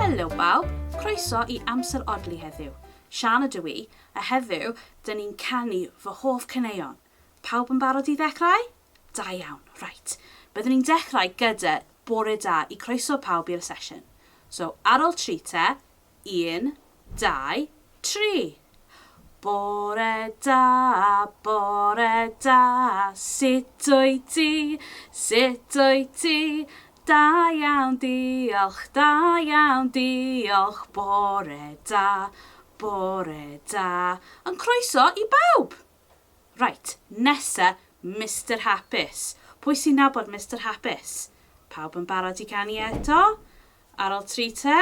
Helo bawb, croeso I Amser Odli heddiw. Sian ydw I, a heddiw, dyn ni'n canu fy hoff caneuon. Pawb yn barod I ddechrau? Da iawn, right. Byddwn ni'n dechrau gyda bore da I croeso pawb i'r sesiwn. So, ar ôl tri te, 1, 2, 3. Bore da, sut wyt ti, sut wyt ti? Da iawn, diolch, bore da. Yn croeso I bawb. Right, nesa, Mr Hapus. Pwy sy'n nabod Mr Hapus? Pawb yn barod I canu eto? Ar ôl tri te?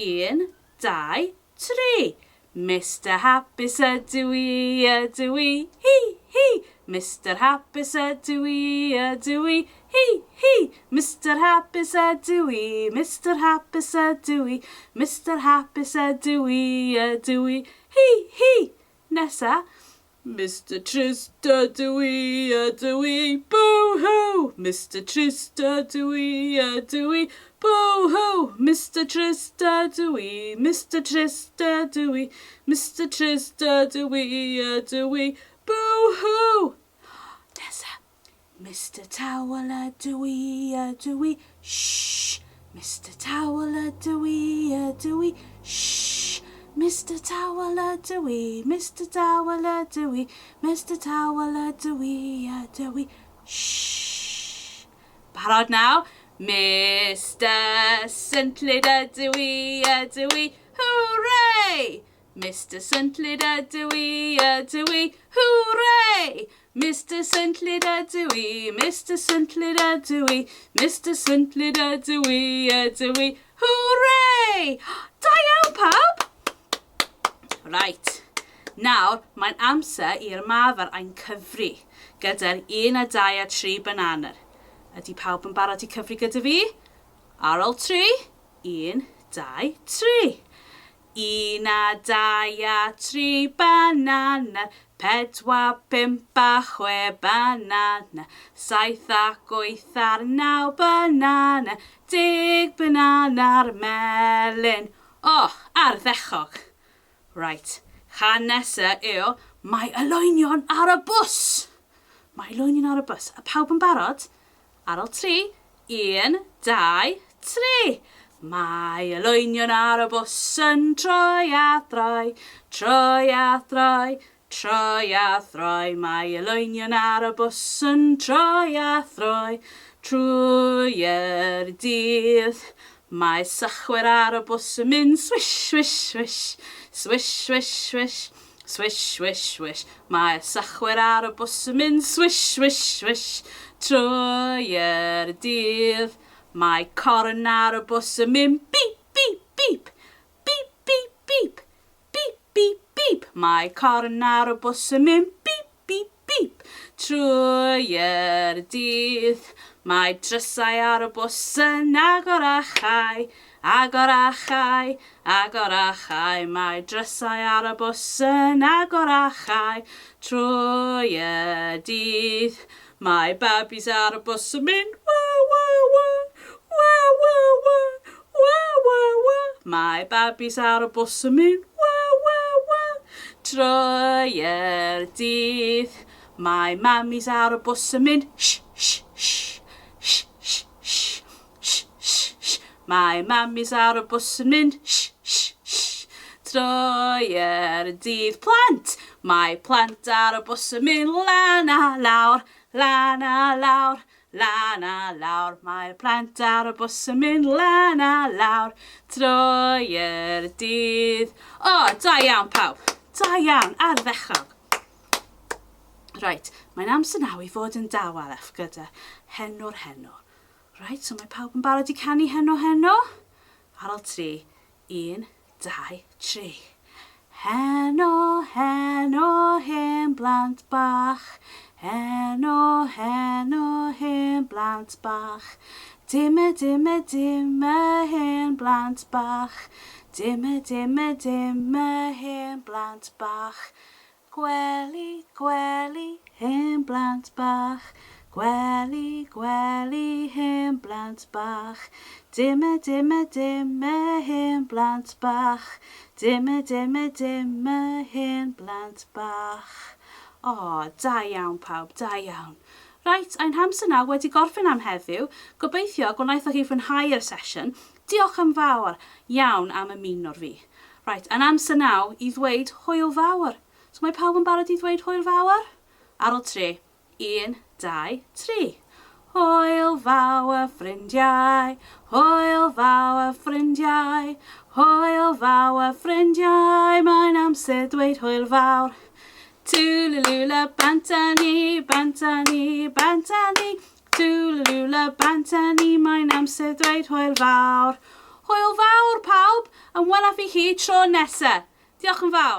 1, 2, 3. Mr Hapus ydw I, hi. Mr Hapus ydw I, hi. Mr Hapus ydw I, Mr Hapus ydw I, Mr Hapus ydw I, hi. Nesa. Mr Trist ydw I, boo-hoo. Mr Trist ydw I, boo-hoo. Mr Trist ydw I, Mr Trist ydw I, Mr Trist ydw I, boo-hoo. Nesa. Mr Towel ydw I, shh. Mr Towel ydw I, shh. Mr Towel ydw I, Mr Towel ydw I, Mr Towel ydw I, shh. Barod now? Mr Syntlyd ydw I, hooray! Mr Syntlyd ydw I, hooray! Mr Syntlyd ydw I, Mr Syntlyd ydw I, Mr Syntlyd ydw I, hooray! Da iawn pawb! Right, nawr mae'n amser i'r ymarfer ein cyfri gyda'r 1 a 2 a 3 bananer. Ydy pawb yn barod I cyfri gyda fi? Ar ôl 3, 1, 2, 3. 1 a 2 a 3 bananer, 4, 5 a 6 bananer, 7 ac 8 ar 9 bananer, 10 bananer melyn. Ardderchog. Right, chan nesa yw, mae ylwynion ar y bws. Mae ylwynion ar y bws. Y pawb yn barod? Ar ôl 3, 1, 2, 3. Mae ylwynion ar y bws yn troi a throi, troi a throi, troi a throi. Mae ylwynion ar y bws yn troi a throi, trwy'r dydd. Mae sychwyr ar y bws yn mynd swish, swish, swish. Swish, swish, swish, swish, swish, swish. Mae sychwyr ar y bws yn mynd swish, swish, swish, trwy'r dydd. Mae corn ar y bws yn mynd beep, beep, beep, beep, beep, beep, beep, beep, beep. Mae corn ar y bws yn mynd beep, beep, beep, trwy'r dydd. Mae drysau ar y bws yn agor a chai, agor a chai, agor a chai. Mae drysau ar y bws yn agor a chai, trwy'r dydd. Mae babis ar y bws yn mynd wah, wah, wah, wah, wah, wah, wah, wah, wah. Mae babis ar y bws yn mynd wah, wah, wah, trwy'r dydd. Mae mamis ar y bws yn mynd shh, shh, shh. Mae mamis ar y bws yn mynd shh, shh, shh, trwy'r dydd. Plant! Mae plant ar y bws yn mynd lan a lawr, lan a lawr, lan a lawr. Mae plant ar y bws yn mynd lan a lawr, trwy'r dydd. Da iawn pawb. Da iawn, ardderchog. Right, mae'n amser nawr I fod yn daweleth gyda henw'r. Right, so mae pawb yn barod I canu heno. Ar ôl 3, 1, 2, 3. Heno, hen blant bach. Heno, hen blant bach. Dimme, hen blant bach. Dimme, hen blant bach. Gwely, hen blant bach. Gwely, hen hyn blant bach. Dyma, dyma, dyma hyn blant bach. Dyma, dyma, dyma hyn blant bach. O, da iawn pawb, da iawn. Right, ein hamser nawr wedi gorffen am heddiw. Gobeithio gwnaethoch chi fwynhau'r sesiwn. Diolch yn fawr iawn am ymuno fi. Right, yn amser nawr i ddweud hwyl fawr. So mae pawb yn barod i ddweud hwyl fawr? Ar ôl 3. 1, 2, 3. Hwyl fawr ffrindiau, hwyl fawr ffrindiau, hwyl fawr ffrindiau, mae'n amser dweud hwyl fawr. Tŵlulula bantani, bantani, bantani, tŵlulula bantani, mae'n amser dweud hwyl fawr. Hwyl fawr pawb, yn welaf i chi tro nesaf. Diolch yn fawr.